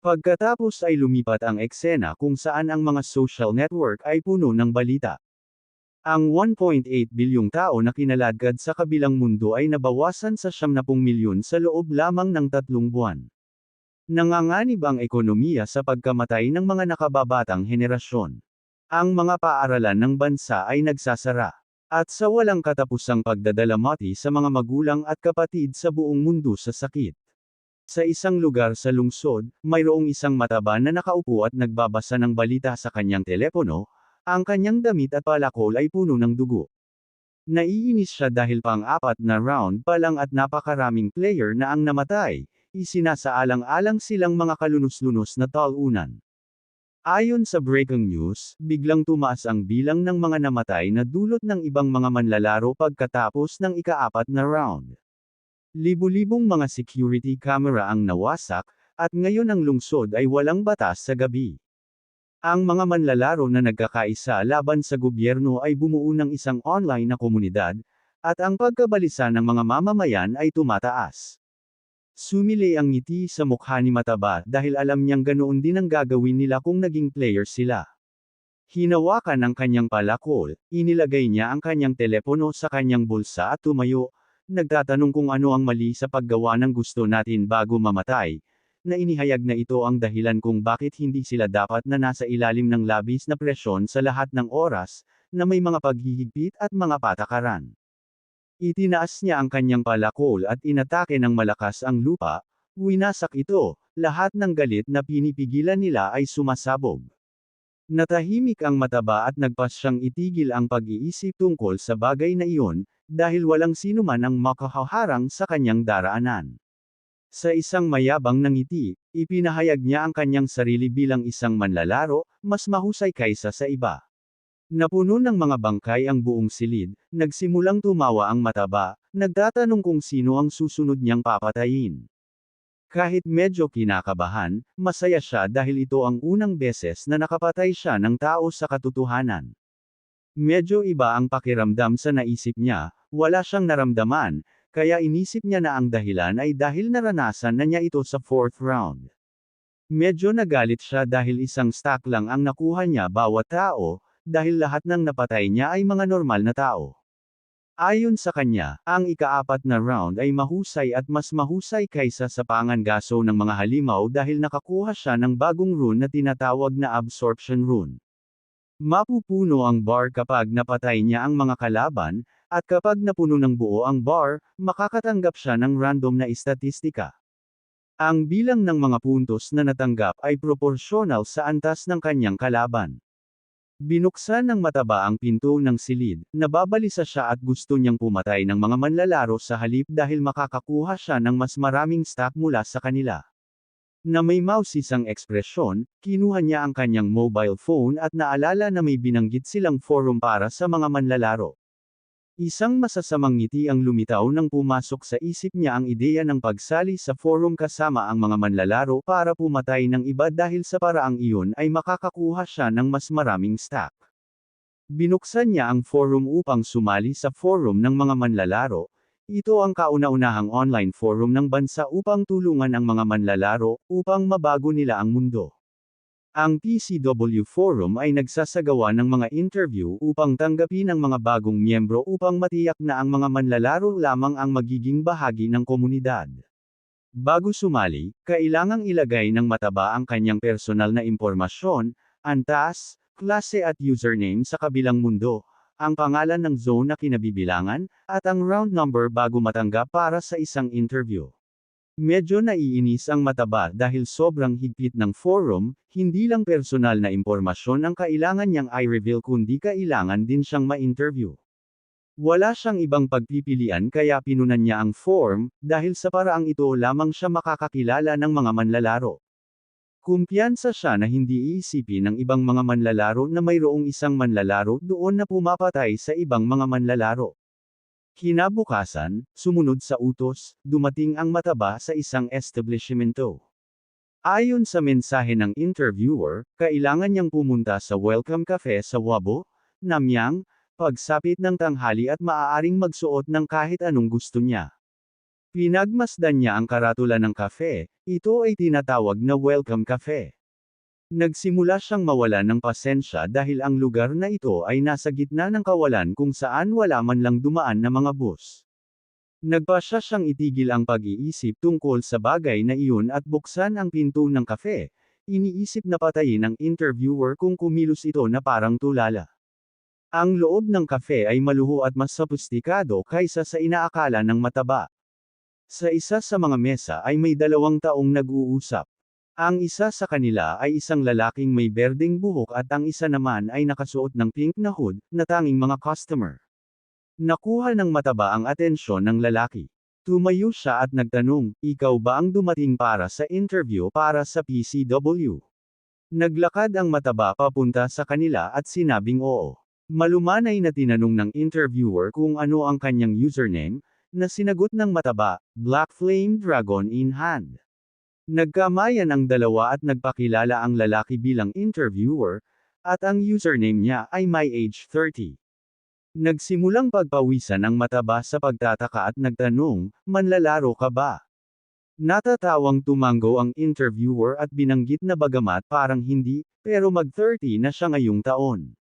Pagkatapos ay lumipat ang eksena kung saan ang mga social network ay puno ng balita. Ang 1.8 bilyong tao na kinaladkad sa kabilang mundo ay nabawasan sa 70 milyon sa loob lamang ng 3 buwan. Nanganganib ang ekonomiya sa pagkamatay ng mga nakababatang henerasyon. Ang mga paaralan ng bansa ay nagsasara. At sa walang katapusang pagdadalamati sa mga magulang at kapatid sa buong mundo sa sakit. Sa isang lugar sa lungsod, mayroong isang mataba na nakaupo at nagbabasa ng balita sa kanyang telepono, ang kanyang damit at palakol ay puno ng dugo. Naiinis siya dahil pang-apat na round pa lang at napakaraming player na ang namatay, isinasaalang-alang silang mga kalunos-lunos na talunan. Ayon sa breaking news, biglang tumaas ang bilang ng mga namatay na dulot ng ibang mga manlalaro pagkatapos ng ika-4 na round. Libu-libong mga security camera ang nawasak, at ngayon ang lungsod ay walang batas sa gabi. Ang mga manlalaro na nagkakaisa laban sa gobyerno ay bumuo ng isang online na komunidad, at ang pagkabalisa ng mga mamamayan ay tumataas. Sumili ang ngiti sa mukha ni Mataba dahil alam niyang ganoon din ang gagawin nila kung naging player sila. Hinawakan ang kanyang palakol, inilagay niya ang kanyang telepono sa kanyang bulsa at tumayo, nagtatanong kung ano ang mali sa paggawa ng gusto natin bago mamatay, na inihayag na ito ang dahilan kung bakit hindi sila dapat na nasa ilalim ng labis na presyon sa lahat ng oras, na may mga paghihigpit at mga patakaran. Itinaas niya ang kanyang palakol at inatake ng malakas ang lupa, winasak ito, lahat ng galit na pinipigilan nila ay sumasabog. Natahimik ang Mataba at nagpasyang itigil ang pag-iisip tungkol sa bagay na iyon, dahil walang sinuman ang makahaharang sa kanyang daraanan. Sa isang mayabang na ngiti, ipinahayag niya ang kanyang sarili bilang isang manlalaro, mas mahusay kaysa sa iba. Napuno ng mga bangkay ang buong silid, nagsimulang tumawa ang Mataba, nagtatanong kung sino ang susunod niyang papatayin. Kahit medyo kinakabahan, masaya siya dahil ito ang unang beses na nakapatay siya ng tao sa katotohanan. Medyo iba ang pakiramdam sa naisip niya, wala siyang naramdaman, kaya inisip niya na ang dahilan ay dahil naranasan na niya ito sa 4th round. Medyo nagalit siya dahil isang stack lang ang nakuha niya bawat tao, dahil lahat ng napatay niya ay mga normal na tao. Ayon sa kanya, ang ika-4 na round ay mahusay at mas mahusay kaysa sa pangangaso ng mga halimaw dahil nakakuha siya ng bagong rune na tinatawag na Absorption Rune. Mapupuno ang bar kapag napatay niya ang mga kalaban, at kapag napuno ng buo ang bar, makakatanggap siya ng random na istatistika. Ang bilang ng mga puntos na natanggap ay proporsyonal sa antas ng kanyang kalaban. Binuksan ng Mataba ang pinto ng silid, nababalisa siya at gusto niyang pumatay ng mga manlalaro sa halip dahil makakakuha siya ng mas maraming stack mula sa kanila. Na may mausisang ekspresyon, kinuha niya ang kanyang mobile phone at naalala na may binanggit silang forum para sa mga manlalaro. Isang masasamang ngiti ang lumitaw nang pumasok sa isip niya ang ideya ng pagsali sa forum kasama ang mga manlalaro para pumatay ng iba dahil sa paraang iyon ay makakakuha siya ng mas maraming stack. Binuksan niya ang forum upang sumali sa forum ng mga manlalaro. Ito ang kauna-unahang online forum ng bansa upang tulungan ang mga manlalaro upang mabago nila ang mundo. Ang PCW Forum ay nagsasagawa ng mga interview upang tanggapin ang mga bagong miyembro upang matiyak na ang mga manlalaro lamang ang magiging bahagi ng komunidad. Bago sumali, kailangang ilagay ng Mataba ang kanyang personal na impormasyon, antas, klase at username sa kabilang mundo, ang pangalan ng zone na kinabibilangan, at ang round number bago matanggap para sa isang interview. Medyo naiinis ang Mataba dahil sobrang higpit ng forum, hindi lang personal na impormasyon ang kailangan niyang i-reveal kundi kailangan din siyang ma-interview. Wala siyang ibang pagpipilian kaya pinunan niya ang form, dahil sa paraang ito lamang siya makakakilala ng mga manlalaro. Kumpiyansa siya na hindi iisipin ng ibang mga manlalaro na mayroong isang manlalaro doon na pumapatay sa ibang mga manlalaro. Kinabukasan, sumunod sa utos, dumating ang Mataba sa isang establishmento. Ayon sa mensahe ng interviewer, kailangan niyang pumunta sa Welcome Cafe sa Wabo, Namyang, pagsapit ng tanghali at maaaring magsuot ng kahit anong gusto niya. Pinagmasdan niya ang karatula ng kafe, Ito ay tinatawag na welcome cafe. Nagsimula siyang mawalan ng pasensya dahil ang lugar na ito ay nasa gitna ng kawalan kung saan wala man lang dumaan na mga bus. Nagpasya siyang itigil ang pag-iisip tungkol sa bagay na iyon at buksan ang pinto ng kafe. Iniisip na patayin ng interviewer kung kumilos ito na parang tulala. Ang loob ng kafe ay maluho at mas sophisticado kaysa sa inaakala ng mataba. Sa isa sa mga mesa ay may 2 taong nag-uusap. Ang isa sa kanila ay isang lalaking may berdeng buhok at ang isa naman ay nakasuot ng pink na hood, na tanging mga customer. Nakuha ng mataba ang atensyon ng lalaki. Tumayo siya at nagtanong, "Ikaw ba ang dumating para sa interview para sa PCW?" Naglakad ang mataba papunta sa kanila at sinabing oo. Malumanay na tinanong ng interviewer kung ano ang kanyang username, na sinagot ng mataba, "Black Flame Dragon in Hand." Nagkamayan ang dalawa at nagpakilala ang lalaki bilang interviewer, at ang username niya ay myage30. Nagsimulang pagpawisan ang mataba sa pagtataka at nagtanong, "Manlalaro ka ba?" Natatawang tumango ang interviewer at binanggit na bagamat parang hindi, pero mag-30 na siya ngayong taon.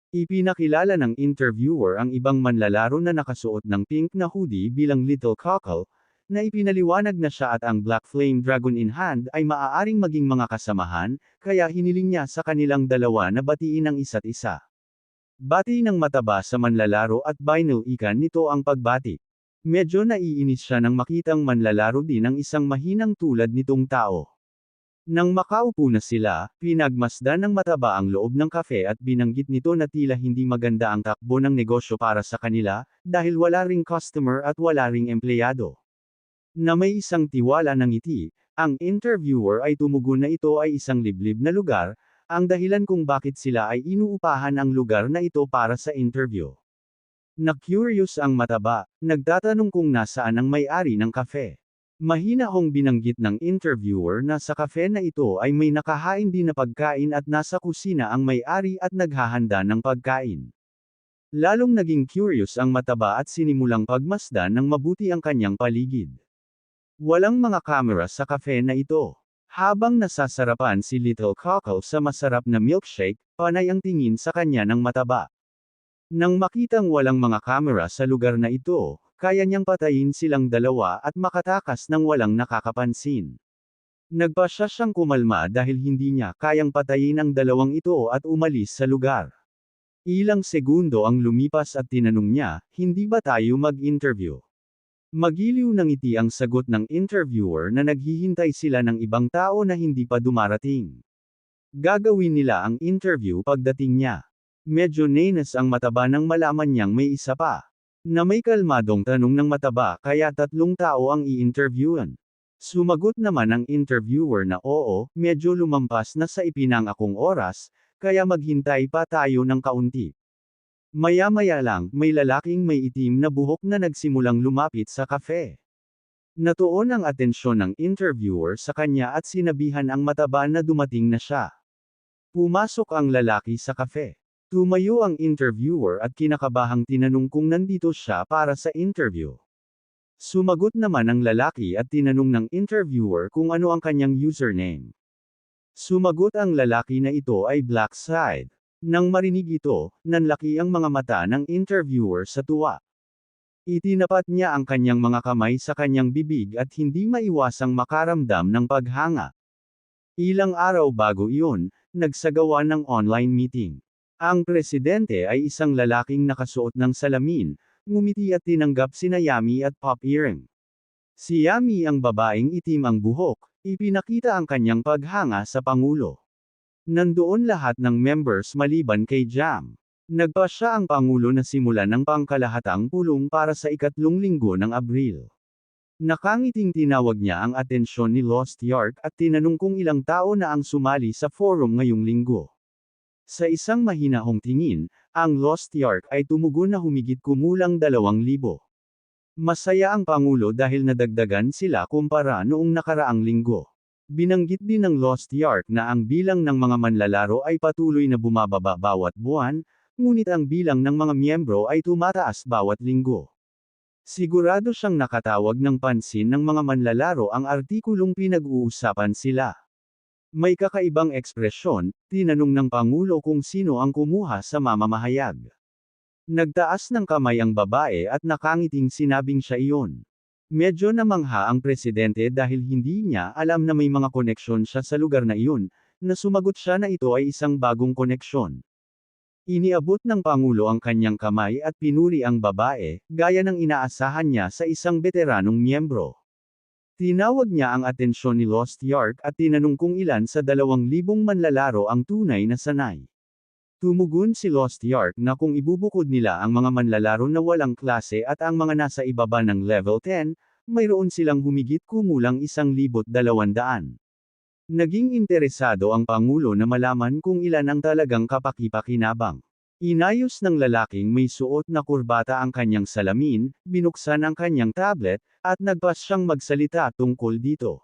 Ipinakilala ng interviewer ang ibang manlalaro na nakasuot ng pink na hoodie bilang Little Cockle, na ipinaliwanag na siya at ang Black Flame Dragon in Hand ay maaaring maging mga kasamahan, kaya hiniling niya sa kanilang dalawa na batiin ang isa't isa. Bati ng mataba sa manlalaro at binalikan nito ang pagbati. Medyo naiinis siya nang makitang manlalaro din ang isang mahinang tulad nitong tao. Nang makaupo na sila, pinagmasdan ng mataba ang loob ng kafe at binanggit nito na tila hindi maganda ang takbo ng negosyo para sa kanila, dahil wala ring customer at wala ring empleyado. Na may isang tiwala ng ngiti, ang interviewer ay tumugon na ito ay isang liblib na lugar, ang dahilan kung bakit sila ay inuupahan ang lugar na ito para sa interview. Na-curious ang mataba, nagtatanong kung nasaan ang may-ari ng kafe. Mahinahong binanggit ng interviewer na sa kafe na ito ay may nakahain din na pagkain at nasa kusina ang may-ari at naghahanda ng pagkain. Lalong naging curious ang mataba at sinimulang pagmasdan ng mabuti ang kanyang paligid. Walang mga kamera sa kafe na ito. Habang nasasarapan si Little Cockle sa masarap na milkshake, panay ang tingin sa kanya ng mataba. Nang makitang walang mga kamera sa lugar na ito, kaya niyang patayin silang dalawa at makatakas ng walang nakakapansin. Nagpasya siyang kumalma dahil hindi niya kayang patayin ang dalawang ito at umalis sa lugar. Ilang segundo ang lumipas at tinanong niya, "Hindi ba tayo mag-interview?" Magiliw ng ngiti ang sagot ng interviewer na naghihintay sila ng ibang tao na hindi pa dumarating. Gagawin nila ang interview pagdating niya. Medyo nainis ang mataba nang malaman niyang may isa pa. Na may kalmadong tanong ng mataba kaya 3 tao ang i-interviewan. Sumagot naman ang interviewer na oo, medyo lumampas na sa ipinangakong oras, kaya maghintay pa tayo ng kaunti. Maya-maya lang, may lalaking may itim na buhok na nagsimulang lumapit sa kafe. Natuon ang atensyon ng interviewer sa kanya at sinabihan ang mataba na dumating na siya. Pumasok ang lalaki sa kafe. Tumayo ang interviewer at kinakabahang tinanong kung nandito siya para sa interview. Sumagot naman ang lalaki at tinanong ng interviewer kung ano ang kanyang username. Sumagot ang lalaki na ito ay Blackside. Nang marinig ito, nanlaki ang mga mata ng interviewer sa tuwa. Itinapat niya ang kanyang mga kamay sa kanyang bibig at hindi maiwasang makaramdam ng paghanga. Ilang araw bago iyon, nagsagawa ng online meeting. Ang presidente ay isang lalaking nakasuot ng salamin, ngumiti at tinanggap sina Yami at Pop Earring. Si Yami ang babaeng itim ang buhok, ipinakita ang kanyang paghanga sa Pangulo. Nandoon lahat ng members maliban kay Jam. Nagpasya ang Pangulo na simulan ng pangkalahatang pulong para sa 3 linggo ng Abril. Nakangiting tinawag niya ang atensyon ni Lost Yark at tinanong kung ilang tao na ang sumali sa forum ngayong linggo. Sa isang mahinahong tingin, ang Lost Yark ay tumugon na humigit kumulang 2,000. Masaya ang Pangulo dahil nadagdagan sila kumpara noong nakaraang linggo. Binanggit din ng Lost Yark na ang bilang ng mga manlalaro ay patuloy na bumababa bawat buwan, ngunit ang bilang ng mga miyembro ay tumataas bawat linggo. Sigurado siyang nakatawag ng pansin ng mga manlalaro ang artikulong pinag-uusapan sila. May kakaibang ekspresyon, tinanong ng Pangulo kung sino ang kumuha sa mamamahayag. Nagtaas ng kamay ang babae at nakangiting sinabing siya iyon. Medyo namangha ang presidente dahil hindi niya alam na may mga koneksyon siya sa lugar na iyon, na sumagot siya na ito ay isang bagong koneksyon. Iniabot ng Pangulo ang kanyang kamay at pinuri ang babae, gaya ng inaasahan niya sa isang veteranong miyembro. Tinawag niya ang atensyon ni Lost Yark at tinanong kung ilan sa 2,000 manlalaro ang tunay na sanay. Tumugon si Lost Yark na kung ibubukod nila ang mga manlalaro na walang klase at ang mga nasa ibaba ng level 10, mayroon silang humigit kumulang 1,200. Naging interesado ang Pangulo na malaman kung ilan ang talagang kapaki-pakinabang. Inayos ng lalaking may suot na kurbata ang kanyang salamin, binuksan ang kanyang tablet, at nagpas siyang magsalita tungkol dito.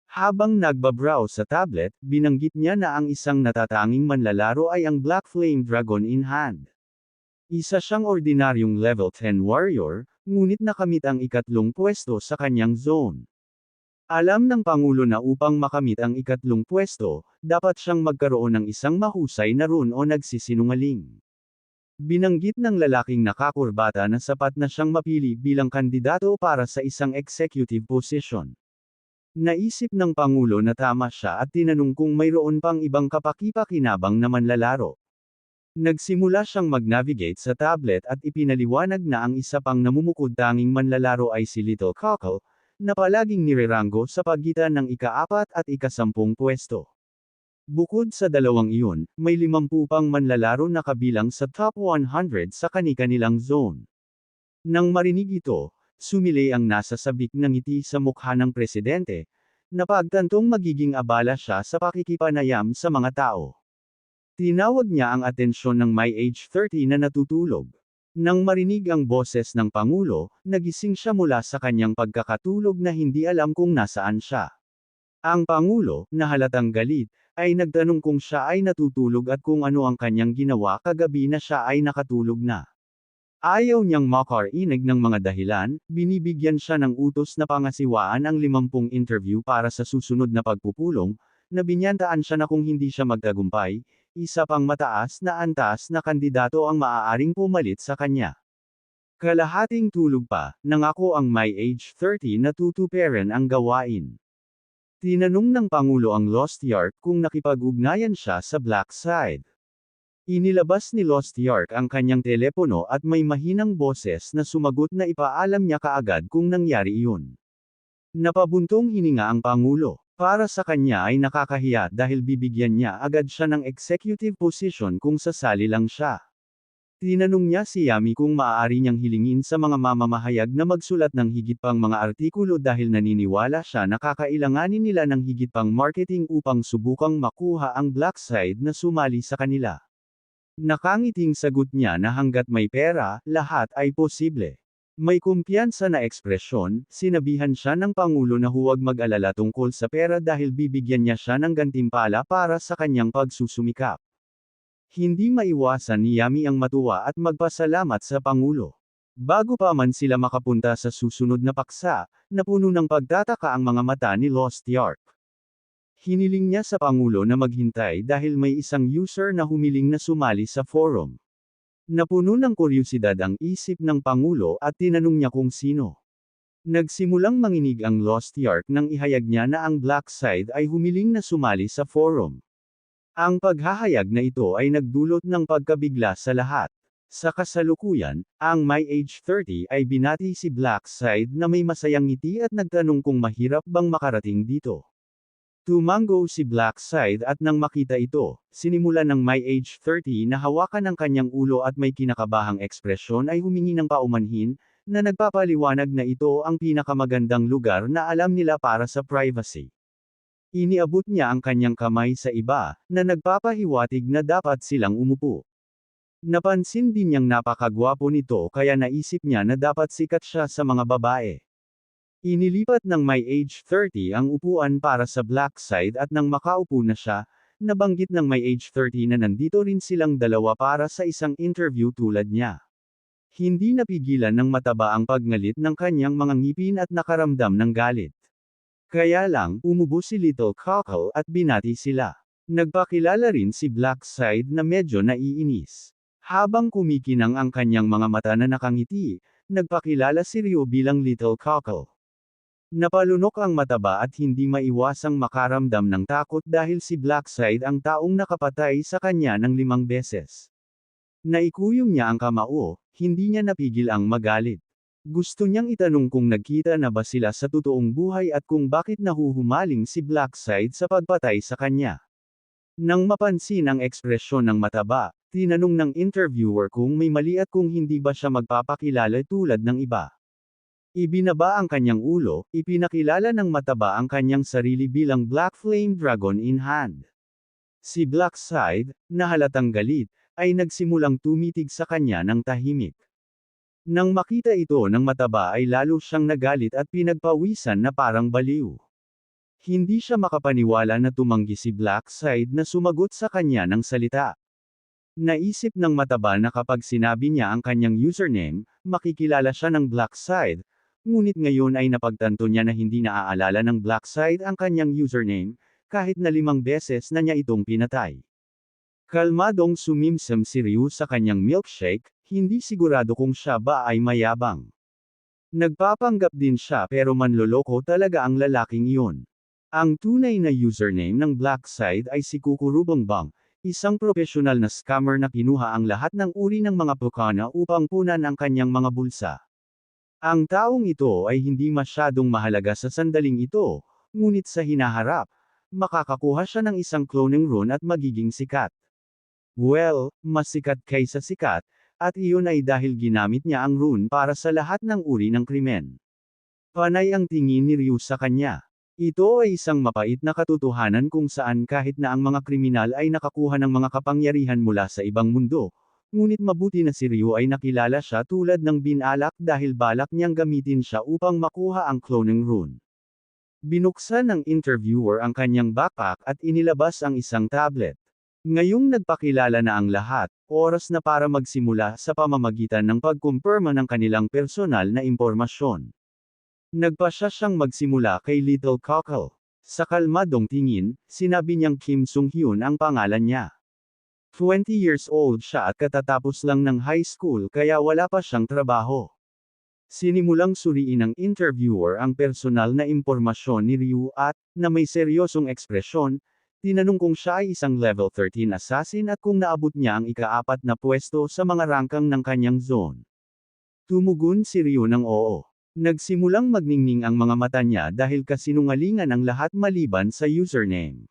Habang nagbabrowse sa tablet, binanggit niya na ang isang natatanging manlalaro ay ang Black Flame Dragon in Hand. Isa siyang ordinaryong level 10 warrior, ngunit nakamit ang 3 pwesto sa kanyang zone. Alam ng Pangulo na upang makamit ang 3 pwesto, dapat siyang magkaroon ng isang mahusay na rune o nagsisinungaling. Binanggit ng lalaking nakakurbata na sapat na siyang mapili bilang kandidato para sa isang executive position. Naisip ng Pangulo na tama siya at tinanong kung mayroon pang ibang kapaki-pakinabang na manlalaro. Nagsimula siyang mag-navigate sa tablet at ipinaliwanag na ang isa pang namumukod tanging manlalaro ay si Little Cockle, na palaging nireranggo sa pagitan ng ika-4 at ika-10 pwesto. Bukod sa dalawang iyon, may 50 pang manlalaro na kabilang sa top 100 sa kani-kanilang zone. Nang marinig ito, sumilay ang nasa sabik ng ngiti sa mukha ng presidente, na pagtantong magiging abala siya sa pakikipanayam sa mga tao. Tinawag niya ang atensyon ng may age 30 na natutulog. Nang marinig ang boses ng Pangulo, nagising siya mula sa kanyang pagkakatulog na hindi alam kung nasaan siya. Ang Pangulo, na halatang galit, ay nagtanong kung siya ay natutulog at kung ano ang kanyang ginawa kagabi na siya ay nakatulog na. Ayaw niyang makarinig ng mga dahilan, binibigyan siya ng utos na pangasiwaan ang 50 interview para sa susunod na pagpupulong, na binyantaan siya na kung hindi siya magtagumpay, isa pang mataas na antas na kandidato ang maaaring pumalit sa kanya. Kalahating tulog pa, nangako ang may age 30 na tutuperan ang gawain. Tinanong ng Pangulo ang Lost Yark kung nakipag-ugnayan siya sa Black Side. Inilabas ni Lost Yark ang kanyang telepono at may mahinang boses na sumagot na ipaalam niya kaagad kung nangyari iyon. Napabuntong hininga ang Pangulo. Para sa kanya ay nakakahiya dahil bibigyan niya agad siya ng executive position kung sasali lang siya. Tinanong niya si Yami kung maaari niyang hilingin sa mga mamamahayag na magsulat ng higit pang mga artikulo dahil naniniwala siya na kakailanganin nila ng higit pang marketing upang subukang makuha ang Black Side na sumali sa kanila. Nakangiting sagot niya na hanggat may pera, lahat ay posible. May kumpiyansa na ekspresyon, sinabihan siya ng Pangulo na huwag mag-alala tungkol sa pera dahil bibigyan niya siya ng gantimpala para sa kanyang pagsusumikap. Hindi maiwasan ni Yami ang matuwa at magpasalamat sa Pangulo. Bago pa man sila makapunta sa susunod na paksa, napuno ng pagtataka ang mga mata ni Lost Yark. Hiniling niya sa Pangulo na maghintay dahil may isang user na humiling na sumali sa forum. Napuno ng kuryosidad ang isip ng Pangulo at tinanong niya kung sino. Nagsimulang manginig ang Lost Yark nang ihayag niya na ang Black Side ay humiling na sumali sa forum. Ang paghahayag na ito ay nagdulot ng pagkabigla sa lahat. Sa kasalukuyan, ang may age 30 ay binati si Black Side na may masayang ngiti at nagtanong kung mahirap bang makarating dito. Tumango si Black Side at nang makita ito, sinimulan ng may age 30 na hawakan ang kanyang ulo at may kinakabahang ekspresyon ay humingi ng paumanhin, na nagpapaliwanag na ito ang pinakamagandang lugar na alam nila para sa privacy. Iniabot niya ang kanyang kamay sa iba, na nagpapahiwatig na dapat silang umupo. Napansin din niyang napakagwapo nito kaya naisip niya na dapat sikat siya sa mga babae. Inilipat ng may age 30 ang upuan para sa Black Side at nang makaupo na siya, nabanggit ng may age 30 na nandito rin silang dalawa para sa isang interview tulad niya. Hindi napigilan ng mataba ang paggalit ng kanyang mga ngipin at nakaramdam ng galit. Kaya lang, umubo si Little Cockle at binati sila. Nagpakilala rin si Blackside na medyo naiinis. Habang kumikinang ang kanyang mga mata na nakangiti, nagpakilala si Ryu bilang Little Cockle. Napalunok ang mataba at hindi maiwasang makaramdam ng takot dahil si Blackside ang taong nakapatay sa kanya ng 5 beses. Naikuyom niya ang kamao, hindi niya napigil ang magalit. Gusto niyang itanong kung nagkita na ba sila sa totoong buhay at kung bakit nahuhumaling si Blackside sa pagpatay sa kanya. Nang mapansin ang ekspresyon ng mataba, tinanong ng interviewer kung may mali at kung hindi ba siya magpapakilala tulad ng iba. Ibinaba ang kanyang ulo, ipinakilala ng mataba ang kanyang sarili bilang Black Flame Dragon in hand. Si Blackside, na halatang galit, ay nagsimulang tumitig sa kanya ng tahimik. Nang makita ito ng mataba ay lalo siyang nagalit at pinagpawisan na parang baliw. Hindi siya makapaniwala na tumanggi si Blackside na sumagot sa kanya ng salita. Naisip ng mataba na kapag sinabi niya ang kanyang username, makikilala siya ng Blackside, ngunit ngayon ay napagtanto niya na hindi naaalala ng Blackside ang kanyang username, kahit na 5 beses na niya itong pinatay. Kalmadong sumimsam si Ryu sa kanyang milkshake, hindi sigurado kung siya ba ay mayabang. Nagpapanggap din siya pero manloloko talaga ang lalaking iyon. Ang tunay na username ng Blackside ay si Kukurubongbong, isang profesional na scammer na kinuha ang lahat ng uri ng mga Pokana upang punan ang kanyang mga bulsa. Ang taong ito ay hindi masyadong mahalaga sa sandaling ito, ngunit sa hinaharap, makakakuha siya ng isang cloning rune at magiging sikat. Well, mas sikat kaysa sikat, at iyon ay dahil ginamit niya ang rune para sa lahat ng uri ng krimen. Panay ang tingin ni Ryu sa kanya. Ito ay isang mapait na katotohanan kung saan kahit na ang mga kriminal ay nakakuha ng mga kapangyarihan mula sa ibang mundo, ngunit mabuti na si Ryu ay nakilala siya tulad ng binalak dahil balak niyang gamitin siya upang makuha ang cloning rune. Binuksan ng interviewer ang kanyang backpack at inilabas ang isang tablet. Ngayong nagpakilala na ang lahat, oras na para magsimula sa pamamagitan ng pagkumpirma ng kanilang personal na impormasyon. Nagpasya siyang magsimula kay Little Cockle. Sa kalmadong tingin, sinabi niyang Kim Sung-hyun ang pangalan niya. 20 years old siya at katatapos lang ng high school kaya wala pa siyang trabaho. Sinimulang suriin ng interviewer ang personal na impormasyon ni Ryu at, na may seryosong ekspresyon, tinanong kung siya ay isang level 13 assassin at kung naabot niya ang ika-4 na pwesto sa mga rangkang ng kanyang zone. Tumugon si Ryu ng oo. Nagsimulang magningning ang mga mata niya dahil kasinungalingan ang lahat maliban sa username.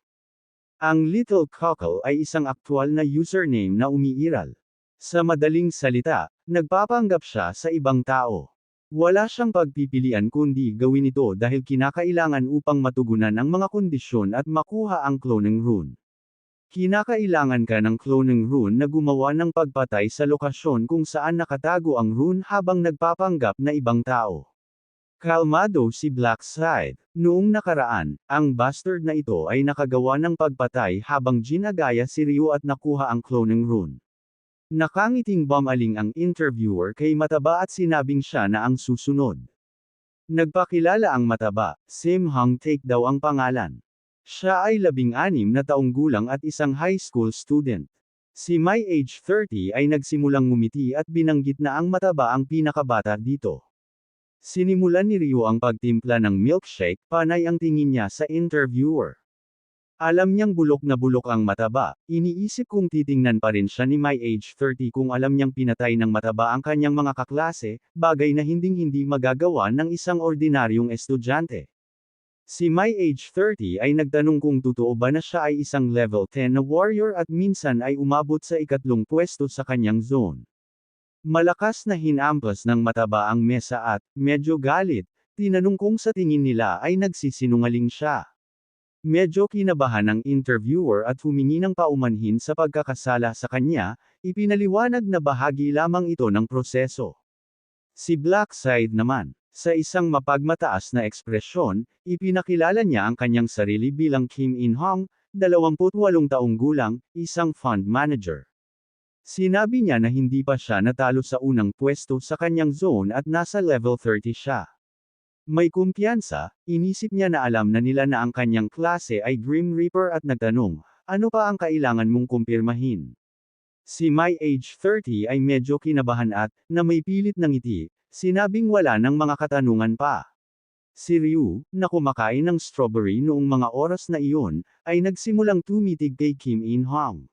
Ang Little Cockle ay isang aktwal na username na umiiral. Sa madaling salita, nagpapanggap siya sa ibang tao. Wala siyang pagpipilian kundi gawin ito dahil kinakailangan upang matugunan ang mga kondisyon at makuha ang cloning rune. Kinakailangan ka ng cloning rune na gumawa ng pagpatay sa lokasyon kung saan nakatago ang rune habang nagpapanggap na ibang tao. Kalmado si Blackside. Noong nakaraan, ang bastard na ito ay nakagawa ng pagpatay habang ginagaya si Ryu at nakuha ang cloning rune. Nakangiting bumaling ang interviewer kay mataba at sinabing siya na ang susunod. Nagpakilala ang mataba, Sim Hong Taek daw ang pangalan. Siya ay 16 na taong gulang at isang high school student. Si My Age 30 ay nagsimulang ngumiti at binanggit na ang mataba ang pinakabata dito. Sinimulan ni Ryu ang pagtimpla ng milkshake, panay ang tingin niya sa interviewer. Alam niyang bulok na bulok ang mataba, iniisip kung titingnan pa rin siya ni My Age 30 kung alam niyang pinatay ng mataba ang kanyang mga kaklase, bagay na hinding-hindi magagawa ng isang ordinaryong estudyante. Si My Age 30 ay nagtanong kung totoo ba na siya ay isang level 10 na warrior at minsan ay umabot sa 3 pwesto sa kanyang zone. Malakas na hinampas ng mataba ang mesa at, medyo galit, tinanong kung sa tingin nila ay nagsisinungaling siya. Medyo kinabahan ng interviewer at humingi ng paumanhin sa pagkakasala sa kanya, ipinaliwanag na bahagi lamang ito ng proseso. Si Blackside naman, sa isang mapagmataas na ekspresyon, ipinakilala niya ang kanyang sarili bilang Kim In-hong, 28 taong gulang, isang fund manager. Sinabi niya na hindi pa siya natalo sa unang pwesto sa kanyang zone at nasa level 30 siya. May kumpiyansa, inisip niya na alam na nila na ang kanyang klase ay Grim Reaper at nagtanong, ano pa ang kailangan mong kumpirmahin? Si My Age 30 ay medyo kinabahan at, na may pilit ng ngiti, sinabing wala ng mga katanungan pa. Si Ryu, na kumakain ng strawberry noong mga oras na iyon, ay nagsimulang tumitig kay Kim In-hong.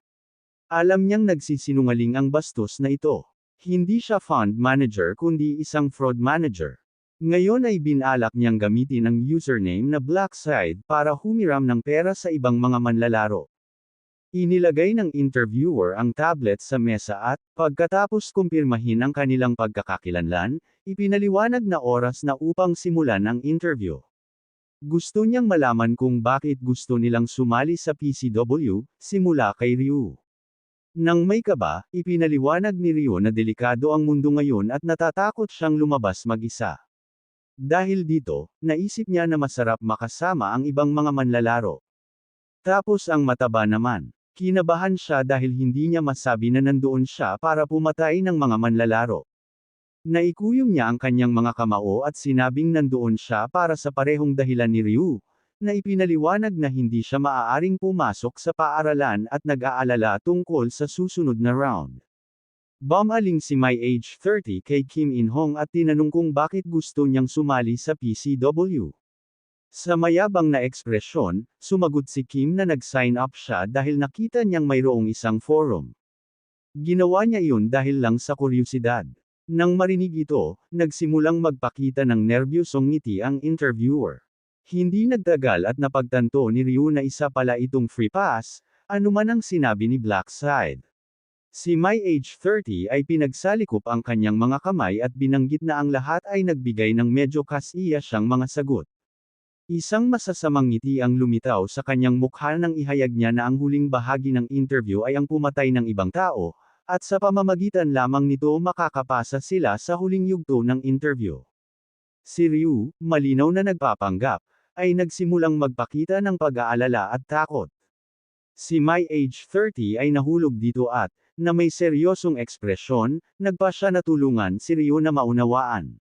Alam niyang nagsisinungaling ang bastos na ito. Hindi siya fund manager kundi isang fraud manager. Ngayon ay binalak niyang gamitin ang username na Blackside para humiram ng pera sa ibang mga manlalaro. Inilagay ng interviewer ang tablet sa mesa at, pagkatapos kumpirmahin ang kanilang pagkakakilanlan, ipinaliwanag na oras na upang simulan ang interview. Gusto niyang malaman kung bakit gusto nilang sumali sa PCW, simula kay Ryu. Nang may kaba, ipinaliwanag ni Ryu na delikado ang mundo ngayon at natatakot siyang lumabas mag-isa. Dahil dito, naisip niya na masarap makasama ang ibang mga manlalaro. Tapos ang mataba naman. Kinabahan siya dahil hindi niya masabi na nandoon siya para pumatay ng mga manlalaro. Naikuyom niya ang kanyang mga kamao at sinabing nandoon siya para sa parehong dahilan ni Ryu, na ipinaliwanag na hindi siya maaaring pumasok sa paaralan at nag-aalala tungkol sa susunod na round. Bumaling si My Age 30 kay Kim In-hong at tinanong kung bakit gusto niyang sumali sa PCW. Sa mayabang na ekspresyon, sumagot si Kim na nag-sign up siya dahil nakita niyang mayroong isang forum. Ginawa niya iyon dahil lang sa kuryosidad. Nang marinig ito, nagsimulang magpakita ng nerbyosong ngiti ang interviewer. Hindi nagtagal at napagtanto ni Ryu na isa pala itong free pass, anuman ang sinabi ni Blackside. Si My Age 30 ay pinagsalikop ang kanyang mga kamay at binanggit na ang lahat ay nagbigay ng medyo kasiya siyang mga sagot. Isang masasamang ngiti ang lumitaw sa kanyang mukha nang ihayag niya na ang huling bahagi ng interview ay ang pumatay ng ibang tao, at sa pamamagitan lamang nito makakapasa sila sa huling yugto ng interview. Si Ryu, malinaw na nagpapanggap, ay nagsimulang magpakita ng pag-aalala at takot. Si My Age 30 ay nahulog dito at, na may seryosong ekspresyon, nagpa siya na tulungan si Ryu na maunawaan.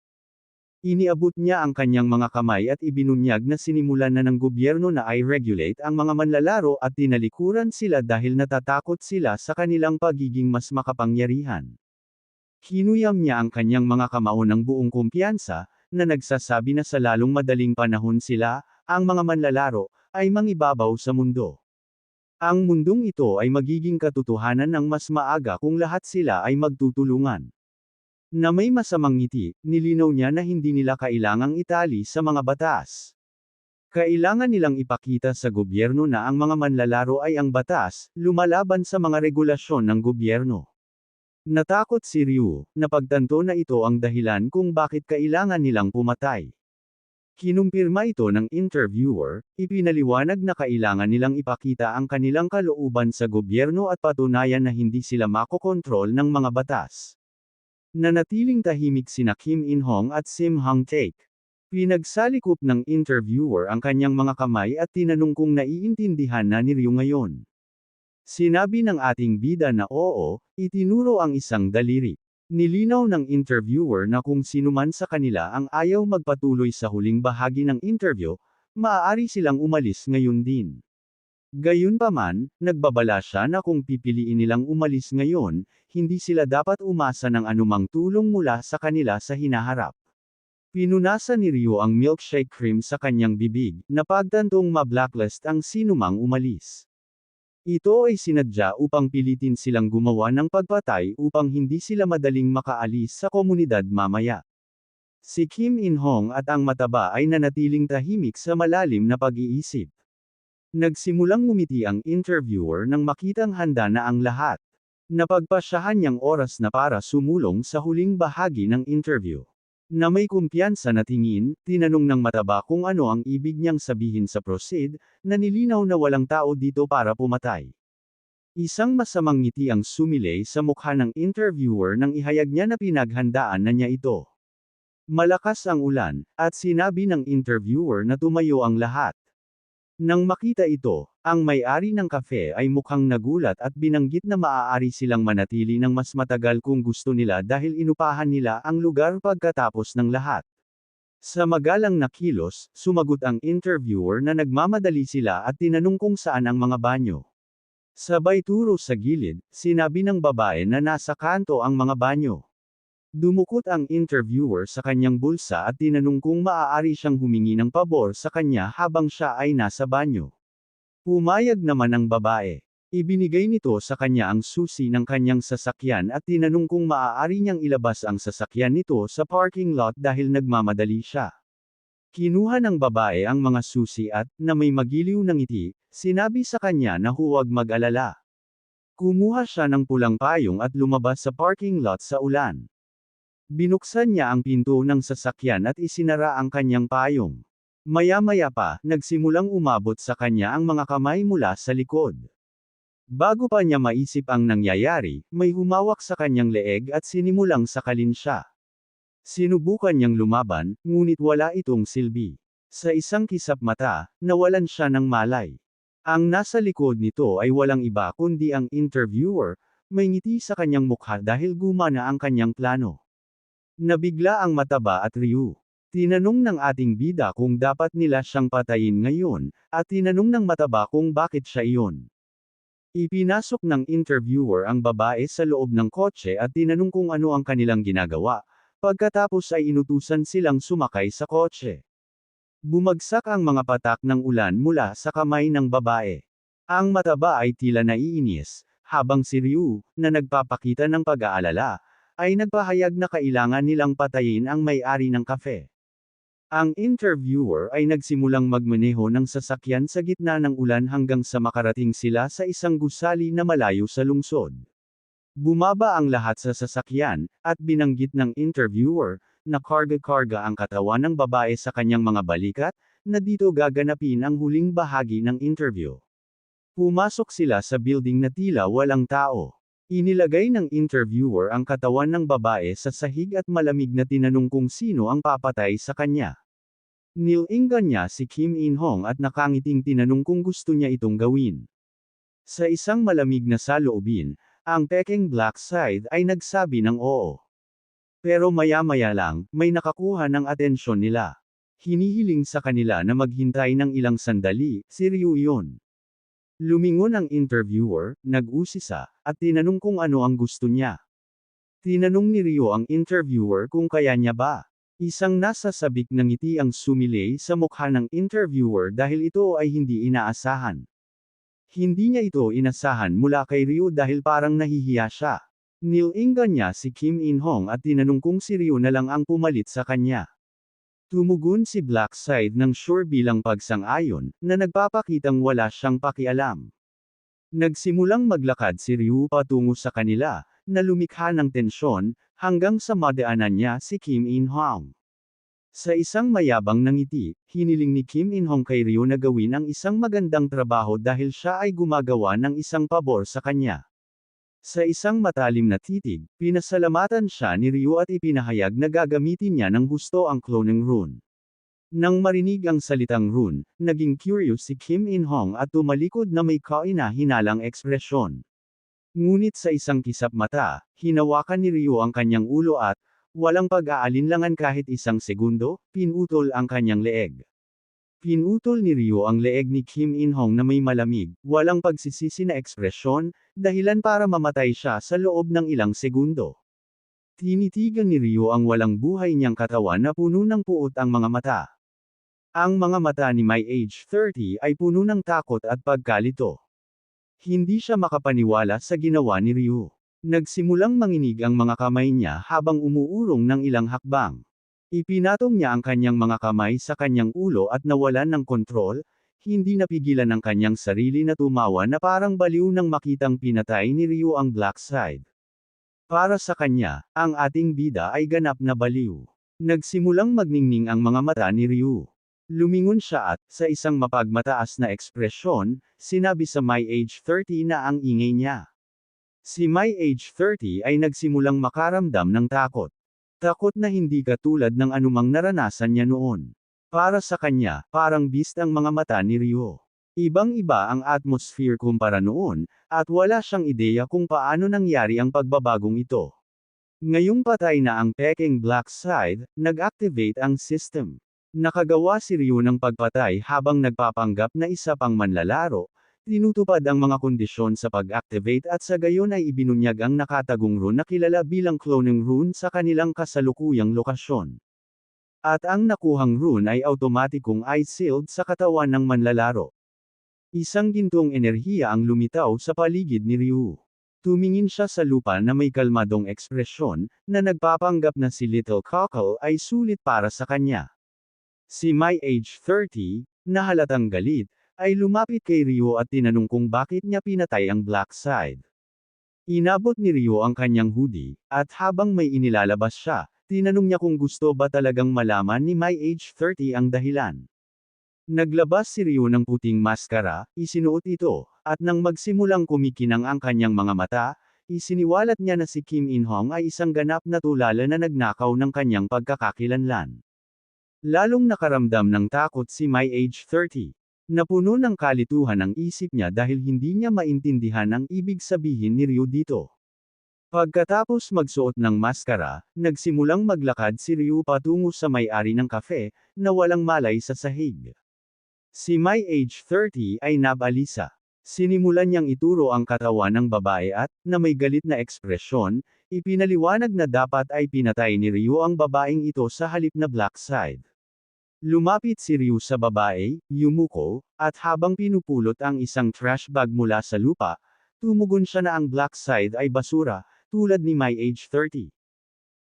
Iniabot niya ang kanyang mga kamay at ibinunyag na sinimulan na ng gobyerno na i-regulate ang mga manlalaro at tinalikuran sila dahil natatakot sila sa kanilang pagiging mas makapangyarihan. Kinuyam niya ang kanyang mga kamao ng buong kumpiyansa, na nagsasabi na sa lalong madaling panahon sila, ang mga manlalaro, ay mangibabaw sa mundo. Ang mundong ito ay magiging katotohanan ng mas maaga kung lahat sila ay magtutulungan. Na may masamang ngiti, nilinaw niya na hindi nila kailangang itali sa mga batas. Kailangan nilang ipakita sa gobyerno na ang mga manlalaro ay ang batas, lumalaban sa mga regulasyon ng gobyerno. Natakot si Ryu, napagtanto na ito ang dahilan kung bakit kailangan nilang pumatay. Kinumpirma ito ng interviewer, ipinaliwanag na kailangan nilang ipakita ang kanilang kalooban sa gobyerno at patunayan na hindi sila makokontrol ng mga batas. Nanatiling tahimik sina Kim In-hong at Sim Hang-taek. Pinagsalikop ng interviewer ang kanyang mga kamay at tinanong kung naiintindihan na ni Ryu ngayon. Sinabi ng ating bida na oo, itinuro ang isang daliri. Nilinaw ng interviewer na kung sino man sa kanila ang ayaw magpatuloy sa huling bahagi ng interview, maaari silang umalis ngayon din. Gayunpaman, nagbabala siya na kung pipiliin nilang umalis ngayon, hindi sila dapat umasa ng anumang tulong mula sa kanila sa hinaharap. Pinunasan ni Ryu ang milkshake cream sa kanyang bibig, na pagtantong ma-blacklist ang sinumang umalis. Ito ay sinadya upang pilitin silang gumawa ng pagpatay upang hindi sila madaling makaalis sa komunidad mamaya. Si Kim In-hong at ang mataba ay nanatiling tahimik sa malalim na pag-iisip. Nagsimulang ngumiti ang interviewer nang makitang handa na ang lahat. Napagpasyahan niyang oras na para sumulong sa huling bahagi ng interview. Na may kumpiyansa na tingin, tinanong ng mataba kung ano ang ibig niyang sabihin sa proceed, na nilinaw na walang tao dito para pumatay. Isang masamang ngiti ang sumilay sa mukha ng interviewer nang ihayag niya na pinaghandaan na niya ito. Malakas ang ulan, at sinabi ng interviewer na tumayo ang lahat. Nang makita ito, ang may-ari ng kafe ay mukhang nagulat at binanggit na maaari silang manatili ng mas matagal kung gusto nila dahil inupahan nila ang lugar pagkatapos ng lahat. Sa magalang na kilos, sumagot ang interviewer na nagmamadali sila at tinanong kung saan ang mga banyo. Sabay turo sa gilid, sinabi ng babae na nasa kanto ang mga banyo. Dumukot ang interviewer sa kanyang bulsa at tinanong kung maaari siyang humingi ng pabor sa kanya habang siya ay nasa banyo. Pumayag naman ang babae. Ibinigay nito sa kanya ang susi ng kanyang sasakyan at tinanong kung maaari niyang ilabas ang sasakyan nito sa parking lot dahil nagmamadali siya. Kinuha ng babae ang mga susi at, na may magiliw ng ngiti, sinabi sa kanya na huwag mag-alala. Kumuha siya ng pulang payong at lumabas sa parking lot sa ulan. Binuksan niya ang pinto ng sasakyan at isinara ang kanyang payong. Maya-maya pa, nagsimulang umabot sa kanya ang mga kamay mula sa likod. Bago pa niya maisip ang nangyayari, may humawak sa kanyang leeg at sinimulang sakalin siya. Sinubukan niyang lumaban, ngunit wala itong silbi. Sa isang kisap mata, nawalan siya ng malay. Ang nasa likod nito ay walang iba kundi ang interviewer, may ngiti sa kanyang mukha dahil gumana ang kanyang plano. Nabigla ang mataba at Ryu. Tinanong ng ating bida kung dapat nila siyang patayin ngayon, at tinanong ng mataba kung bakit siya iyon. Ipinasok ng interviewer ang babae sa loob ng kotse at tinanong kung ano ang kanilang ginagawa, pagkatapos ay inutusan silang sumakay sa kotse. Bumagsak ang mga patak ng ulan mula sa kamay ng babae. Ang mataba ay tila naiinis, habang si Ryu, na nagpapakita ng pag-aalala, ay nagpahayag na kailangan nilang patayin ang may-ari ng kafe. Ang interviewer ay nagsimulang magmaneho ng sasakyan sa gitna ng ulan hanggang sa makarating sila sa isang gusali na malayo sa lungsod. Bumaba ang lahat sa sasakyan, at binanggit ng interviewer, na karga-karga ang katawan ng babae sa kanyang mga balikat, na dito gaganapin ang huling bahagi ng interview. Pumasok sila sa building na tila walang tao. Inilagay ng interviewer ang katawan ng babae sa sahig at malamig na tinanong kung sino ang papatay sa kanya. Nilingan niya si Kim In-hong at nakangiting tinanong kung gusto niya itong gawin. Sa isang malamig na saloobin, ang Peking Black Side ay nagsabi ng oo. Pero maya-maya lang, may nakakuha ng atensyon nila. Hinihiling sa kanila na maghintay ng ilang sandali, si Ryu yun. Lumingon ang interviewer, nag-usisa, at tinanong kung ano ang gusto niya. Tinanong ni Ryu ang interviewer kung kaya niya ba. Isang nasasabik na ngiti ang sumilay sa mukha ng interviewer dahil ito ay hindi inaasahan. Hindi niya ito inasahan mula kay Ryu dahil parang nahihiya siya. Nilingan niya si Kim In-hong at tinanong kung si Ryu na lang ang pumalit sa kanya. Tumugon si Black Side ng sure bilang pagsang-ayon, na nagpapakitang wala siyang pakialam. Nagsimulang maglakad si Ryu patungo sa kanila, na lumikha ng tensyon, hanggang sa madaanan niya si Kim In-hong. Sa isang mayabang na ngiti, hiniling ni Kim In-hong kay Ryu na gawin ang isang magandang trabaho dahil siya ay gumagawa ng isang pabor sa kanya. Sa isang matalim na titig, pinasalamatan siya ni Ryu at ipinahayag na gagamitin niya ng husto ang cloning rune. Nang marinig ang salitang rune, naging curious si Kim In-hong at tumalikod na may kaina-hinalang ekspresyon. Ngunit sa isang kisap mata, hinawakan ni Ryu ang kanyang ulo at, walang pag-aalinlangan kahit isang segundo, pinutol ang kanyang leeg. Pinutol ni Ryu ang leeg ni Kim In-hong na may malamig, walang pagsisisi na ekspresyon, dahilan para mamatay siya sa loob ng ilang segundo. Tinitigan ni Ryu ang walang buhay niyang katawan na puno ng puot ang mga mata. Ang mga mata ni My Age 30 ay puno ng takot at pagkalito. Hindi siya makapaniwala sa ginawa ni Ryu. Nagsimulang manginig ang mga kamay niya habang umuurong ng ilang hakbang. Ipinatong niya ang kanyang mga kamay sa kanyang ulo at nawalan ng kontrol, hindi napigilan ng kanyang sarili na tumawa na parang baliw nang makitang pinatay ni Ryu ang Black Side. Para sa kanya, ang ating bida ay ganap na baliw. Nagsimulang magningning ang mga mata ni Ryu. Lumingon siya at, sa isang mapagmataas na ekspresyon, sinabi sa My Age 30 na ang ingay niya. Si My Age 30 ay nagsimulang makaramdam ng takot. Takot na hindi katulad ng anumang naranasan niya noon. Para sa kanya, parang beast ang mga mata ni Ryu. Ibang-iba ang atmosphere kumpara noon, at wala siyang ideya kung paano nangyari ang pagbabagong ito. Ngayong patay na ang Peking Black Side, nag-activate ang system. Nakagawa si Ryu ng pagpatay habang nagpapanggap na isa pang manlalaro, tinutupad ang mga kondisyon sa pag-activate at sa gayon ay ibinunyag ang nakatagong rune na kilala bilang cloning rune sa kanilang kasalukuyang lokasyon. At ang nakuhang rune ay automatikong ice-sealed sa katawan ng manlalaro. Isang gintong enerhiya ang lumitaw sa paligid ni Ryu. Tumingin siya sa lupa na may kalmadong ekspresyon, na nagpapanggap na si Little Cockle ay sulit para sa kanya. Si My Age 30, na halatang galit, ay lumapit kay Ryu at tinanong kung bakit niya pinatay ang Black Side. Inabot ni Ryu ang kanyang hoodie, at habang may inilalabas siya, tinanong niya kung gusto ba talagang malaman ni My Age 30 ang dahilan. Naglabas si Ryu ng puting maskara, isinuot ito, at nang magsimulang kumikinang ang kanyang mga mata, isiniwalat niya na si Kim In-hong ay isang ganap na tulala na nagnakaw ng kanyang pagkakakilanlan. Lalong nakaramdam ng takot si My Age 30. Napuno ng kalituhan ang isip niya dahil hindi niya maintindihan ang ibig sabihin ni Ryu dito. Pagkatapos magsuot ng maskara, nagsimulang maglakad si Ryu patungo sa may-ari ng kafe, na walang malay sa sahig. Si My Age 30 ay nabalisa. Sinimulan niyang ituro ang katawan ng babae at, na may galit na ekspresyon, ipinaliwanag na dapat ay pinatay ni Ryu ang babaeng ito sa halip na Black Side. Lumapit si Ryu sa babae, yumuko, at habang pinupulot ang isang trash bag mula sa lupa, tumugon siya na ang Black Side ay basura, tulad ni My Age 30.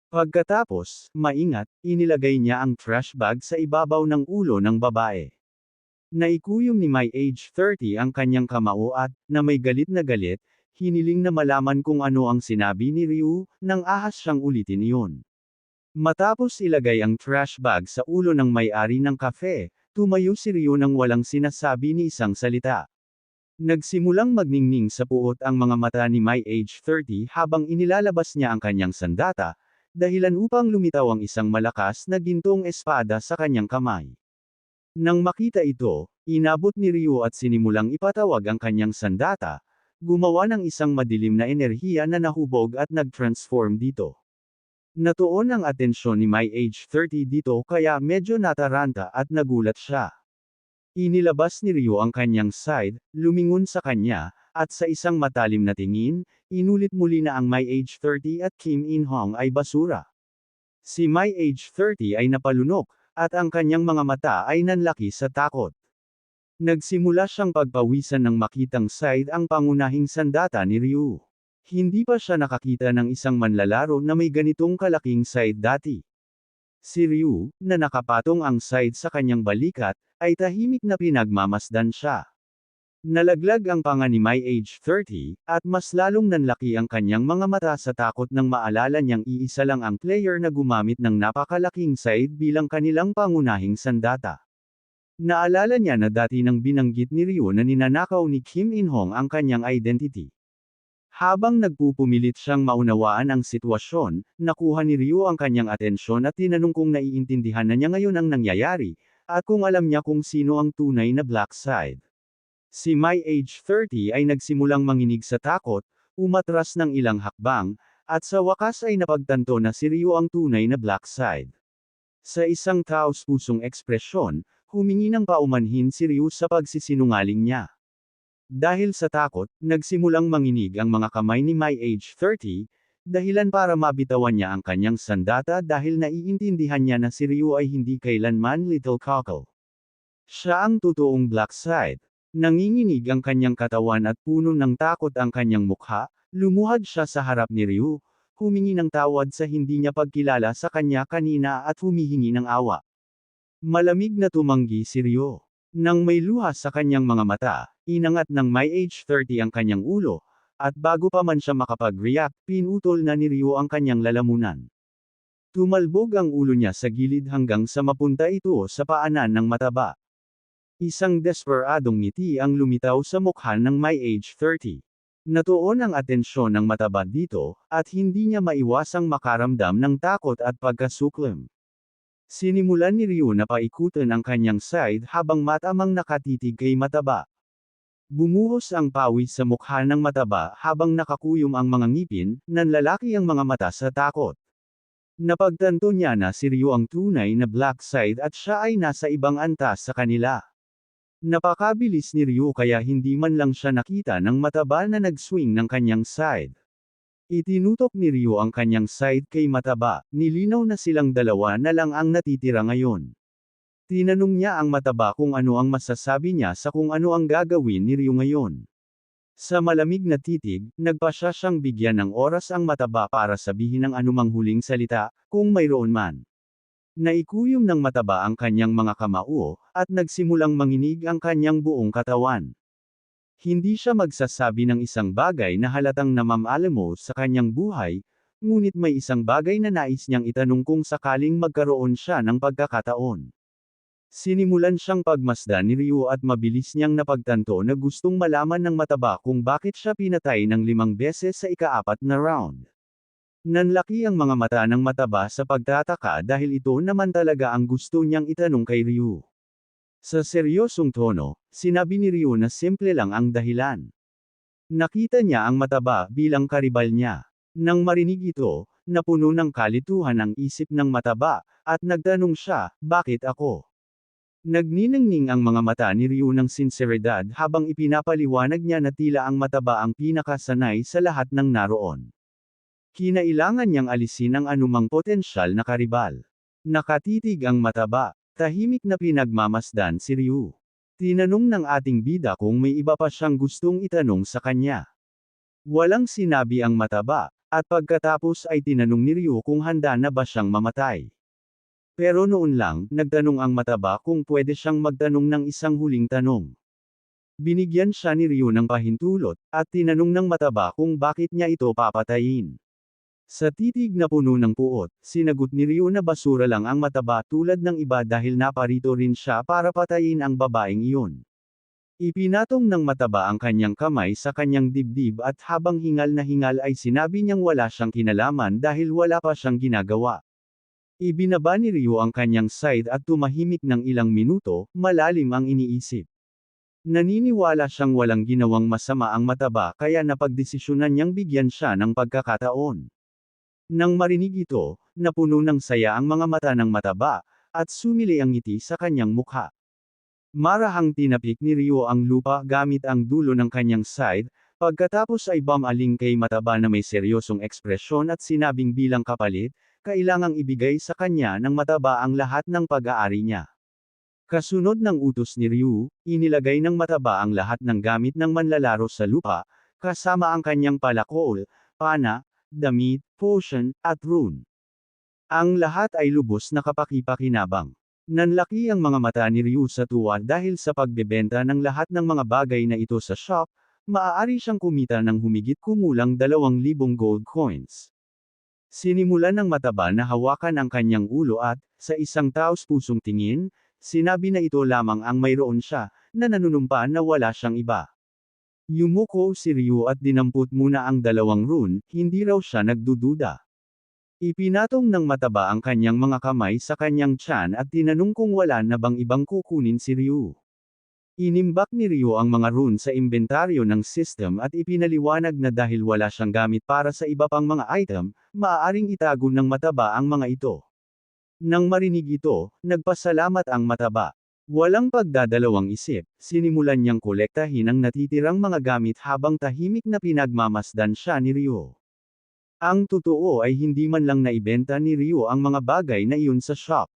Pagkatapos, maingat, inilagay niya ang trash bag sa ibabaw ng ulo ng babae. Naikuyom ni My Age 30 ang kanyang kamao at, na may galit na galit, hiniling na malaman kung ano ang sinabi ni Ryu, nang ahas siyang ulitin iyon. Matapos ilagay ang trash bag sa ulo ng may-ari ng kafe, tumayo si Ryu nang walang sinasabi ni isang salita. Nagsimulang magningning sa puot ang mga mata ni My Age 30 habang inilalabas niya ang kanyang sandata, dahilan upang lumitaw ang isang malakas na gintong espada sa kanyang kamay. Nang makita ito, inabot ni Ryu at sinimulang ipatawag ang kanyang sandata, gumawa ng isang madilim na enerhiya na nahubog at nag-transform dito. Natuon ang atensyon ni My Age 30 dito kaya medyo nataranta at nagulat siya. Inilabas ni Ryu ang kanyang side, lumingon sa kanya, at sa isang matalim na tingin, inulit muli na ang My Age 30 at Kim In-hong ay basura. Si My Age 30 ay napalunok, at ang kanyang mga mata ay nanlaki sa takot. Nagsimula siyang pagpawisan nang makitang side ang pangunahing sandata ni Ryu. Hindi pa siya nakakita ng isang manlalaro na may ganitong kalaking side dati. Si Ryu, na nakapatong ang side sa kanyang balikat, ay tahimik na pinagmamasdan siya. Nalaglag ang panga ni My Age 30, at mas lalong nanlaki ang kanyang mga mata sa takot nang maalala niyang iisa lang ang player na gumamit ng napakalaking side bilang kanilang pangunahing sandata. Naalala niya na dati nang binanggit ni Ryu na ninanakaw ni Kim In-hong ang kanyang identity. Habang nagpupumilit siyang maunawaan ang sitwasyon, nakuha ni Ryu ang kanyang atensyon at tinanong kung naiintindihan na niya ngayon ang nangyayari, at kung alam niya kung sino ang tunay na Black Side. Si My Age 30 ay nagsimulang manginig sa takot, umatras ng ilang hakbang, at sa wakas ay napagtanto na si Ryu ang tunay na Black Side. Sa isang taos-pusong ekspresyon, humingi ng paumanhin si Ryu sa pagsisinungaling niya. Dahil sa takot, nagsimulang manginig ang mga kamay ni My Age 30, dahilan para mabitawan niya ang kanyang sandata dahil naiintindihan niya na si Ryu ay hindi kailanman Little Cockle. Siya ang totoong Black Side. Nanginginig ang kanyang katawan at puno ng takot ang kanyang mukha, lumuhad siya sa harap ni Ryu, humingi ng tawad sa hindi niya pagkilala sa kanya kanina at humihingi ng awa. Malamig na tumanggi si Ryu. Nang may luha sa kanyang mga mata, inangat ng My Age 30 ang kanyang ulo, at bago pa man siya makapag-react, pinutol na ni Ryu ang kanyang lalamunan. Tumalbog ang ulo niya sa gilid hanggang sa mapunta ito sa paanan ng mataba. Isang desperadong ngiti ang lumitaw sa mukha ng My Age 30. Natuon ang atensyon ng mataba dito, at hindi niya maiwasang makaramdam ng takot at pagkasuklam. Sinimulan ni Ryu na paikutin ang kanyang side habang matamang nakatitig kay mataba. Bumuhos ang pawis sa mukha ng mataba habang nakakuyom ang mga ngipin, nanlalaki ang mga mata sa takot. Napagtanto niya na si Ryu ang tunay na black side at siya ay nasa ibang antas sa kanila. Napakabilis ni Ryu kaya hindi man lang siya nakita ng mataba na nag-swing ng kanyang side. Itinutok ni Ryu ang kanyang side kay mataba, nilinaw na silang dalawa na lang ang natitira ngayon. Tinanong niya ang mataba kung ano ang masasabi niya sa kung ano ang gagawin ni Ryu ngayon. Sa malamig na titig, nagpasya siyang bigyan ng oras ang mataba para sabihin ang anumang huling salita, kung mayroon man. Naikuyom ng mataba ang kanyang mga kamao, at nagsimulang manginig ang kanyang buong katawan. Hindi siya magsasabi ng isang bagay na halatang namamaalamo sa kanyang buhay, ngunit may isang bagay na nais niyang itanong kung sakaling magkaroon siya ng pagkakataon. Sinimulan siyang pagmasdan ni Ryu at mabilis niyang napagtanto na gustong malaman ng mataba kung bakit siya pinatay ng 5 beses sa ika-4 na round. Nanlaki ang mga mata ng mataba sa pagtataka dahil ito naman talaga ang gusto niyang itanong kay Ryu. Sa seryosong tono, sinabi ni Ryu na simple lang ang dahilan. Nakita niya ang mataba bilang karibal niya. Nang marinig ito, napuno ng kalituhan ang isip ng mataba, at nagtanong siya, bakit ako? Nagniningning ang mga mata ni Ryu ng sinseridad habang ipinapaliwanag niya na tila ang mataba ang pinakasanay sa lahat ng naroon. Kinailangan niyang alisin ang anumang potensyal na karibal. Nakatitig ang mataba, tahimik na pinagmamasdan si Ryu. Tinanong ng ating bida kung may iba pa siyang gustong itanong sa kanya. Walang sinabi ang mataba, at pagkatapos ay tinanong ni Ryu kung handa na ba siyang mamatay. Pero noon lang, nagtanong ang mataba kung pwede siyang magtanong ng isang huling tanong. Binigyan siya ni Ryu ng pahintulot, at tinanong ng mataba kung bakit niya ito papatayin. Sa titig na puno ng puot, sinagot ni Ryu na basura lang ang mataba tulad ng iba dahil naparito rin siya para patayin ang babaeng iyon. Ipinatong ng mataba ang kanyang kamay sa kanyang dibdib at habang hingal na hingal ay sinabi niyang wala siyang kinalaman dahil wala pa siyang ginagawa. Ibinaba ni Ryu ang kanyang side at tumahimik ng ilang minuto, malalim ang iniisip. Naniniwala siyang walang ginawang masama ang mataba kaya napagdesisyonan niyang bigyan siya ng pagkakataon. Nang marinig ito, napuno ng saya ang mga mata ng mataba, at sumili ang ngiti sa kanyang mukha. Marahang tinapik ni Ryu ang lupa gamit ang dulo ng kanyang side, pagkatapos ay bumaling kay mataba na may seryosong ekspresyon at sinabing bilang kapalit, kailangang ibigay sa kanya ng mataba ang lahat ng pag-aari niya. Kasunod ng utos ni Ryu, inilagay ng mataba ang lahat ng gamit ng manlalaro sa lupa, kasama ang kanyang palakol, pana, damit, potion, at rune. Ang lahat ay lubos na kapaki-pakinabang. Nanlaki ang mga mata ni Ryu sa tuwa dahil sa pagbebenta ng lahat ng mga bagay na ito sa shop, maaari siyang kumita ng humigit kumulang 2,000 gold coins. Sinimulan ng mataba na hawakan ang kanyang ulo at, sa isang taos-pusong tingin, sinabi na ito lamang ang mayroon siya, na nanunumpa na wala siyang iba. Yumuko si Ryu at dinampot muna ang 2 rune, hindi raw siya nagdududa. Ipinatong ng mataba ang kanyang mga kamay sa kanyang tiyan at tinanong kung wala na bang ibang kukunin si Ryu. Inimbak ni Ryu ang mga rune sa inventaryo ng system at ipinaliwanag na dahil wala siyang gamit para sa iba pang mga item, maaaring itago ng mataba ang mga ito. Nang marinig ito, nagpasalamat ang mataba. Walang pagdadalawang isip, sinimulan niyang kolektahin ang natitirang mga gamit habang tahimik na pinagmamasdan siya ni Ryu. Ang totoo ay hindi man lang naibenta ni Ryu ang mga bagay na iyon sa shop.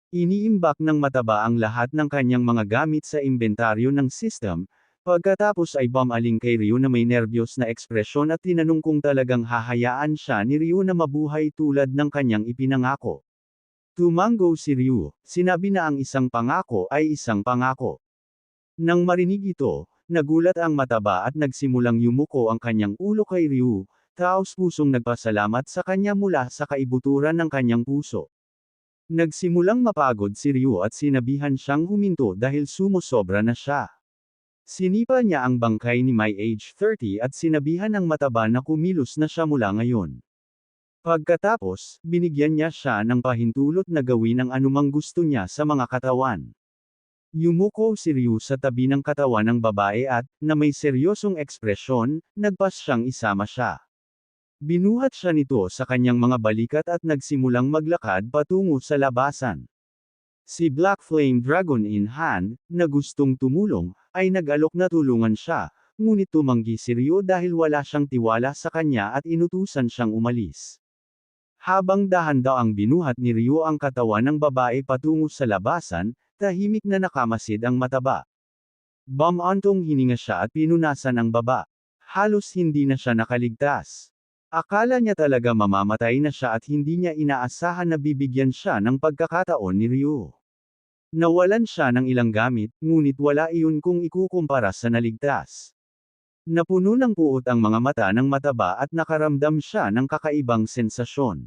Iniimbak ng mataba ang lahat ng kanyang mga gamit sa inventaryo ng system, pagkatapos ay bumaling kay Ryu na may nerbiyos na ekspresyon at tinanong kung talagang hahayaan siya ni Ryu na mabuhay tulad ng kanyang ipinangako. Tumango si Ryu, sinabi na ang isang pangako ay isang pangako. Nang marinig ito, nagulat ang mataba at nagsimulang yumuko ang kanyang ulo kay Ryu, taos-pusong nagpasalamat sa kanya mula sa kaibuturan ng kanyang puso. Nagsimulang mapagod si Ryu at sinabihan siyang huminto dahil sumusobra na siya. Sinipa niya ang bangkay ni May age 30 at sinabihan ng mataba na kumilos na siya mula ngayon. Pagkatapos, binigyan niya siya ng pahintulot na gawin ang anumang gusto niya sa mga katawan. Yumuko si Ryu sa tabi ng katawan ng babae at, na may seryosong ekspresyon, nagpas siyang isama siya. Binuhat siya nito sa kanyang mga balikat at nagsimulang maglakad patungo sa labasan. Si Black Flame Dragon in hand, na gustong tumulong, ay nag-alok na tulungan siya, ngunit tumanggi si Ryu dahil wala siyang tiwala sa kanya at inutusan siyang umalis. Habang dahan-daang binuhat ni Ryu ang katawan ng babae patungo sa labasan, tahimik na nakamasid ang mataba. Bumantong hininga siya at pinunasan ang baba. Halos hindi na siya nakaligtas. Akala niya talaga mamamatay na siya at hindi niya inaasahan na bibigyan siya ng pagkakataon ni Ryu. Nawalan siya ng ilang gamit, ngunit wala iyon kung ikukumpara sa naligtas. Napuno ng puot ang mga mata ng mataba at nakaramdam siya ng kakaibang sensasyon.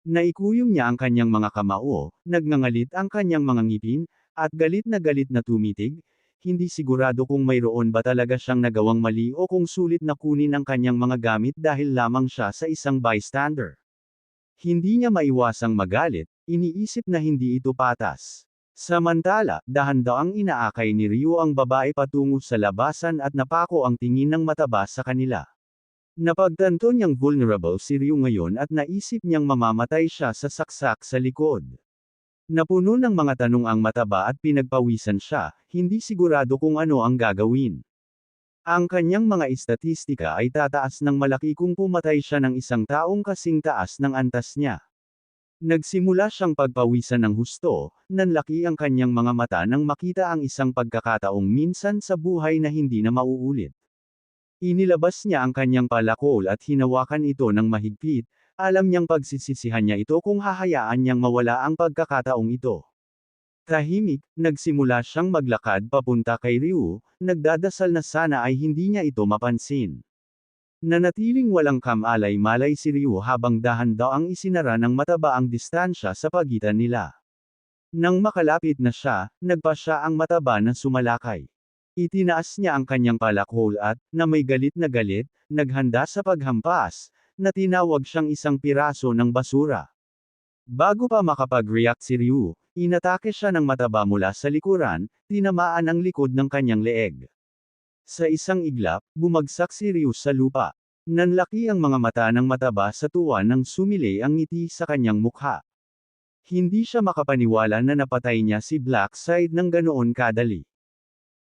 Naikuyom niya ang kanyang mga kamao, nagngangalit ang kanyang mga ngipin, at galit na tumitig, hindi sigurado kung mayroon ba talaga siyang nagawang mali o kung sulit na kunin ang kanyang mga gamit dahil lamang siya sa isang bystander. Hindi niya maiwasang magalit, iniisip na hindi ito patas. Samantala, dahan-daang inaakay ni Ryu ang babae patungo sa labasan at napako ang tingin ng mataba sa kanila. Napagtanto niyang vulnerable si Ryu ngayon at naisip niyang mamamatay siya sa saksak sa likod. Napuno ng mga tanong ang mataba at pinagpawisan siya, hindi sigurado kung ano ang gagawin. Ang kanyang mga estatistika ay tataas ng malaki kung pumatay siya ng isang taong kasing taas ng antas niya. Nagsimula siyang pagpawisan ng husto, nanlaki ang kanyang mga mata nang makita ang isang pagkakataong minsan sa buhay na hindi na mauulit. Inilabas niya ang kanyang palakol at hinawakan ito ng mahigpit, alam niyang pagsisisihan niya ito kung hahayaan niyang mawala ang pagkakataong ito. Tahimik, nagsimula siyang maglakad papunta kay Ryu, nagdadasal na sana ay hindi niya ito mapansin. Nanatiling walang kamalay-malay si Ryu habang dahan-daang isinara ng mataba ang distansya sa pagitan nila. Nang makalapit na siya, nagpa siya ang mataba na sumalakay. Itinaas niya ang kanyang palakol at, na may galit, naghanda sa paghampas, na tinawag siyang isang piraso ng basura. Bago pa makapag-react si Ryu, inatake siya ng mataba mula sa likuran, tinamaan ang likod ng kanyang leeg. Sa isang iglap, bumagsak si Ryu sa lupa. Nanlaki ang mga mata ng mataba sa tuwa nang sumilay ang ngiti sa kanyang mukha. Hindi siya makapaniwala na napatay niya si Blackside ng ganoon kadali.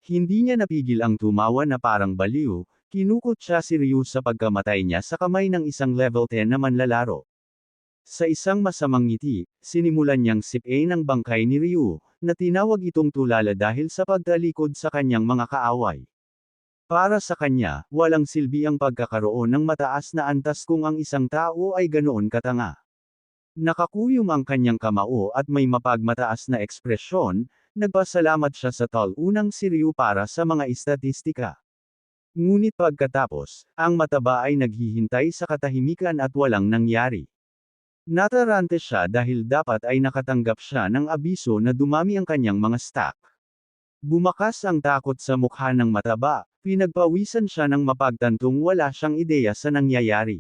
Hindi niya napigil ang tumawa na parang baliw, kinukot siya si Ryu sa pagkamatay niya sa kamay ng isang level 10 na manlalaro. Sa isang masamang ngiti, sinimulan niyang sipain ang bangkay ni Ryu, na tinawag itong tulala dahil sa pagtalikod sa kanyang mga kaaway. Para sa kanya, walang silbi ang pagkakaroon ng mataas na antas kung ang isang tao ay ganoon katanga. Nakakuyom ang kanyang kamao at may mapagmataas na ekspresyon, nagpasalamat siya sa tal-unang si Ryu para sa mga istatistika. Ngunit pagkatapos, ang mataba ay naghihintay sa katahimikan at walang nangyari. Natarante siya dahil dapat ay nakatanggap siya ng abiso na dumami ang kanyang mga stock. Bumakas ang takot sa mukha ng mataba, pinagpawisan siya ng mapagtantong wala siyang ideya sa nangyayari.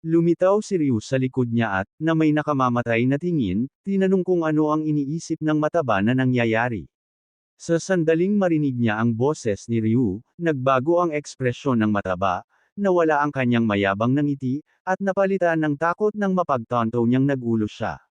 Lumitaw si Ryu sa likod niya at, na may nakamamatay na tingin, tinanong kung ano ang iniisip ng mataba na nangyayari. Sa sandaling marinig niya ang boses ni Ryu, nagbago ang ekspresyon ng mataba, nawala ang kanyang mayabang na ngiti, at napalitan ng takot nang mapagtanto niyang nagulo siya.